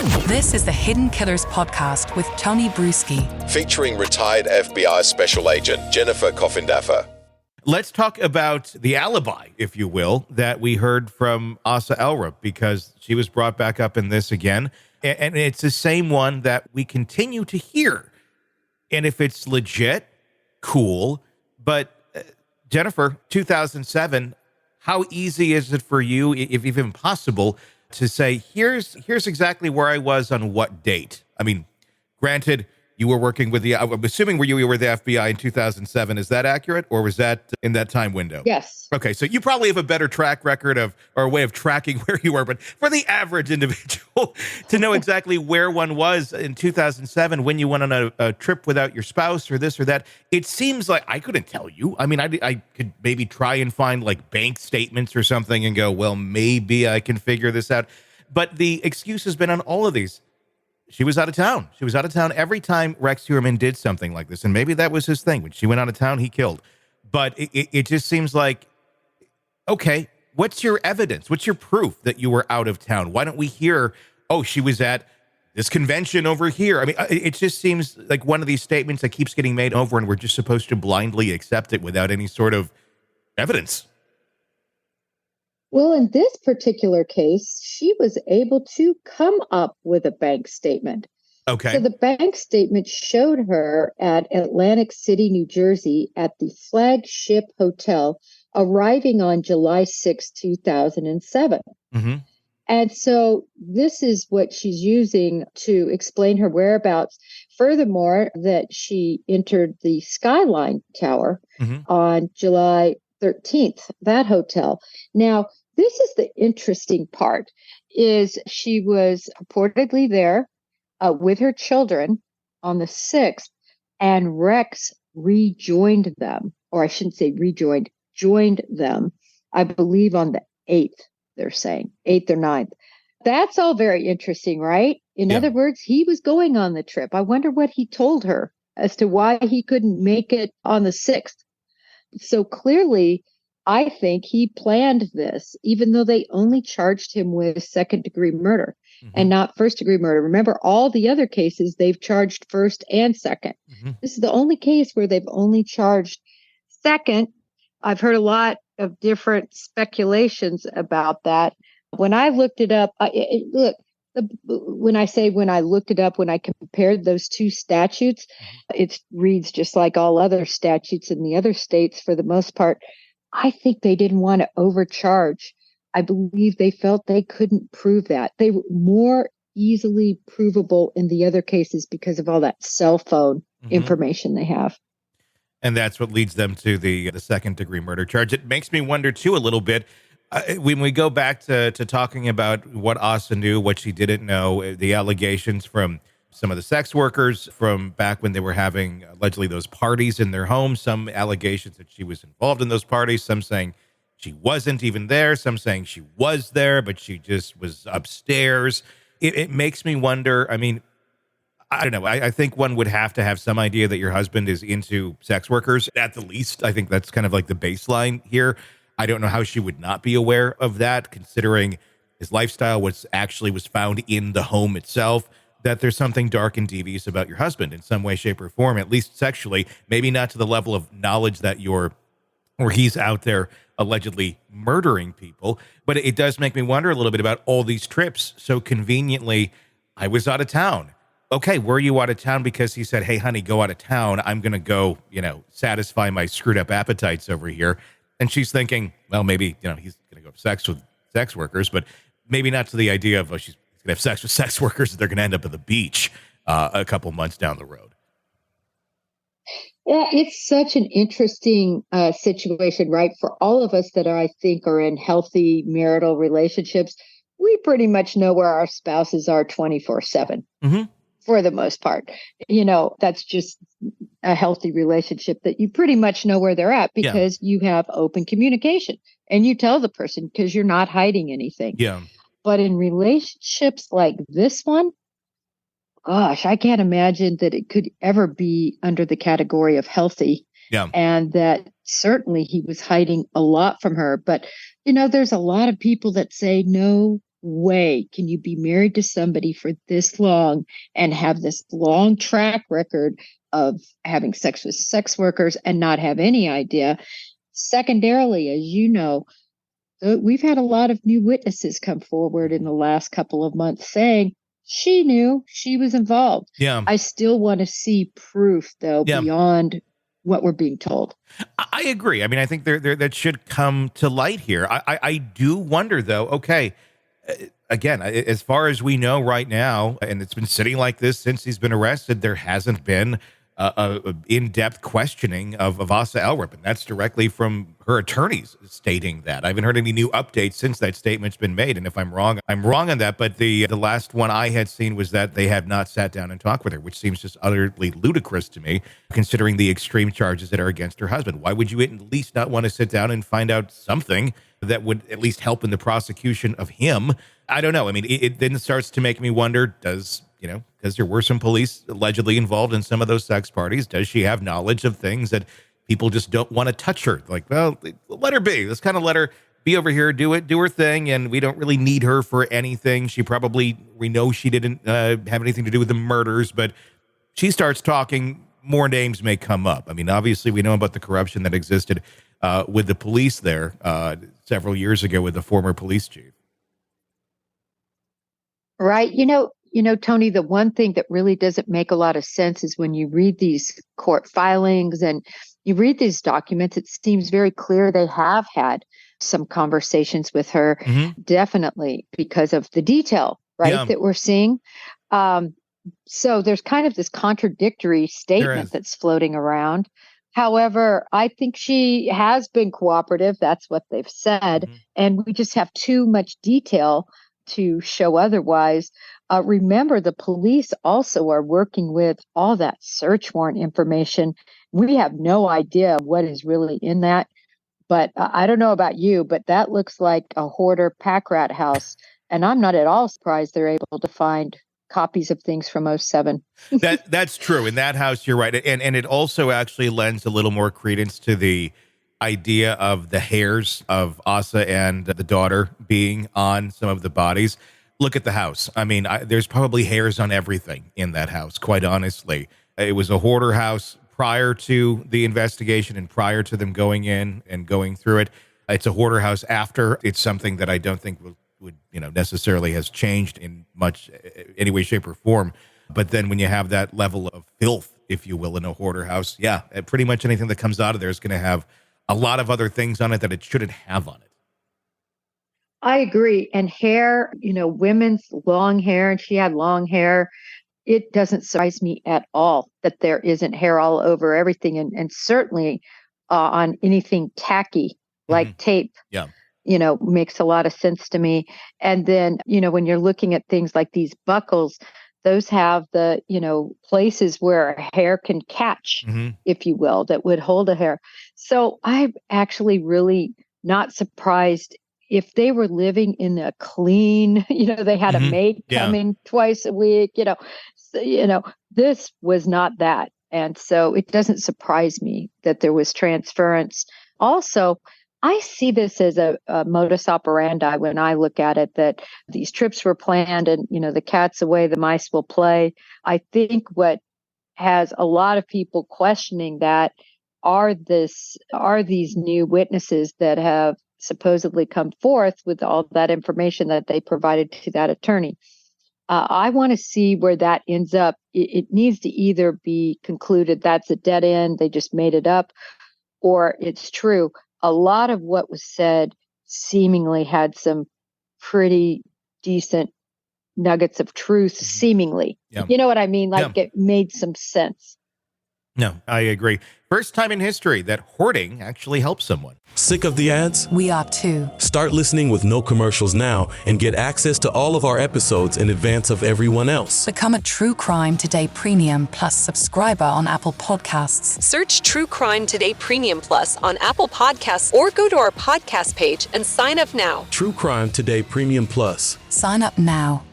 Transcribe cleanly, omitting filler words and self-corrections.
This is the Hidden Killers podcast with Tony Brueski, featuring retired FBI Special Agent Jennifer Coffindaffer. Let's talk about the alibi, if you will, that we heard from Asa Ellerup, because she was brought back up in this again. And it's the same one that we continue to hear. And if it's legit, cool. But Jennifer, 2007, how easy is it for you, if even possible, to say, here's exactly where I was on what date? I mean, granted, you were working with I'm assuming you were the FBI in 2007. Is that accurate? Or was that in that time window? Yes. Okay, so you probably have a better track record or a way of tracking where you were. But for the average individual to know exactly where one was in 2007 when you went on a trip without your spouse or this or that, it seems like I couldn't tell you. I mean, I could maybe try and find like bank statements or something and go, well, maybe I can figure this out. But the excuse has been on all of these. She was out of town. She was out of town every time Rex Heuermann did something like this. And maybe that was his thing. When she went out of town, he killed. But it just seems like, okay, what's your evidence? What's your proof that you were out of town? Why don't we hear, oh, she was at this convention over here? I mean, it just seems like one of these statements that keeps getting made over, and we're just supposed to blindly accept it without any sort of evidence. Well, in this particular case, she was able to come up with a bank statement. Okay. So the bank statement showed her at Atlantic City, New Jersey, at the Flagship Hotel, arriving on July 6, 2007. Mm-hmm. And so this is what she's using to explain her whereabouts. Furthermore, that she entered the Skyline Tower on July 13th, that hotel. Now, this is the interesting part, is she was purportedly there with her children on the 6th, and Rex rejoined them, or I shouldn't say rejoined, joined them, I believe on the 8th, they're saying, 8th or 9th. That's all very interesting, right? In other words, he was going on the trip. I wonder what he told her as to why he couldn't make it on the 6th. So clearly, I think he planned this, even though they only charged him with second-degree murder and not first-degree murder. Remember, all the other cases, they've charged first and second. This is the only case where they've only charged second. I've heard a lot of different speculations about that. When I looked it up, when I looked it up, when I compared those two statutes, it reads just like all other statutes in the other states for the most part. I think they didn't want to overcharge. I believe they felt they couldn't prove that. They were more easily provable in the other cases because of all that cell phone information they have. And that's what leads them to the second-degree murder charge. It makes me wonder, too, a little bit, when we go back to talking about what Asa knew, what she didn't know, the allegations from some of the sex workers from back when they were having allegedly those parties in their home, some allegations that she was involved in those parties, some saying she wasn't even there, some saying she was there, but she just was upstairs. It makes me wonder, I mean, I don't know. I think one would have to have some idea that your husband is into sex workers, at the least. I think that's kind of like the baseline here. I don't know how she would not be aware of that, considering his lifestyle, what actually was found in the home itself, that there's something dark and devious about your husband in some way, shape, or form, at least sexually, maybe not to the level of knowledge that he's out there allegedly murdering people. But it does make me wonder a little bit about all these trips. So conveniently, I was out of town. Okay, were you out of town because he said, hey, honey, go out of town. I'm going to go, satisfy my screwed up appetites over here. And she's thinking, well, maybe, he's going to go have sex with sex workers, but maybe not to the idea of she's going to have sex with sex workers that they're going to end up at the beach a couple months down the road. Yeah, it's such an interesting situation, right? For all of us that I think are in healthy marital relationships, we pretty much know where our spouses are 24/7. For the most part. That's just a healthy relationship, that you pretty much know where they're at because you have open communication and you tell the person because you're not hiding anything. Yeah. But in relationships like this one, gosh, I can't imagine that it could ever be under the category of healthy. Yeah. And that certainly he was hiding a lot from her. But, there's a lot of people that say, no, way can you be married to somebody for this long and have this long track record of having sex with sex workers and not have any idea? Secondarily, as you know, we've had a lot of new witnesses come forward in the last couple of months saying she knew, she was involved. Yeah. I still want to see proof, though, Yeah. beyond what we're being told. I agree. I mean, I think that should come to light here. I do wonder, though, okay, again, as far as we know right now, and it's been sitting like this since he's been arrested, there hasn't been a in-depth questioning of Asa Ellerup, and that's directly from her attorneys stating that. I haven't heard any new updates since that statement's been made, and if I'm wrong, I'm wrong on that, but the last one I had seen was that they had not sat down and talked with her, which seems just utterly ludicrous to me, considering the extreme charges that are against her husband. Why would you at least not want to sit down and find out something that would at least help in the prosecution of him? I don't know. I mean, it then starts to make me wonder, because there were some police allegedly involved in some of those sex parties, does she have knowledge of things that people just don't want to touch her? Like, well, let her be. Let's kind of let her be over here, do her thing, and we don't really need her for anything. We know she didn't have anything to do with the murders, but she starts talking, more names may come up. I mean, obviously, we know about the corruption that existed with the police there several years ago with the former police chief. Right. Tony, the one thing that really doesn't make a lot of sense is when you read these court filings and you read these documents, it seems very clear they have had some conversations with her, definitely because of the detail, right, that we're seeing. So there's kind of this contradictory statement that's floating around. However, I think she has been cooperative. That's what they've said. And we just have too much detail to show otherwise. Remember, the police also are working with all that search warrant information. We have no idea what is really in that. But I don't know about you, but that looks like a hoarder pack rat house. And I'm not at all surprised they're able to find copies of things from '07. That's true. In that house, you're right. And it also actually lends a little more credence to the idea of the hairs of Asa and the daughter being on some of the bodies. Look at the house. I mean, there's probably hairs on everything in that house, quite honestly. It was a hoarder house prior to the investigation and prior to them going in and going through it. It's a hoarder house after. It's something that I don't think would necessarily has changed in much any way, shape, or form. But then when you have that level of filth, if you will, in a hoarder house, pretty much anything that comes out of there is going to have a lot of other things on it that it shouldn't have on it. I agree. And hair, women's long hair, and she had long hair. It doesn't surprise me at all that there isn't hair all over everything, and certainly on anything tacky like tape. Yeah. Makes a lot of sense to me. And then, when you're looking at things like these buckles, those have the, places where hair can catch, if you will, that would hold a hair. So I'm actually really not surprised if they were living in a clean, they had a maid coming twice a week, this was not that. And so it doesn't surprise me that there was transference. Also, I see this as a modus operandi when I look at it, that these trips were planned and, the cat's away, the mice will play. I think what has a lot of people questioning that are these new witnesses that have supposedly come forth with all that information that they provided to that attorney. I want to see where that ends up. It needs to either be concluded that's a dead end, they just made it up, or it's true. A lot of what was said seemingly had some pretty decent nuggets of truth, seemingly. Yeah. You know what I mean? Like it made some sense. No, I agree. First time in history that hoarding actually helps someone. Sick of the ads? We are too. Start listening with no commercials now and get access to all of our episodes in advance of everyone else. Become a True Crime Today Premium Plus subscriber on Apple Podcasts. Search True Crime Today Premium Plus on Apple Podcasts or go to our podcast page and sign up now. True Crime Today Premium Plus. Sign up now.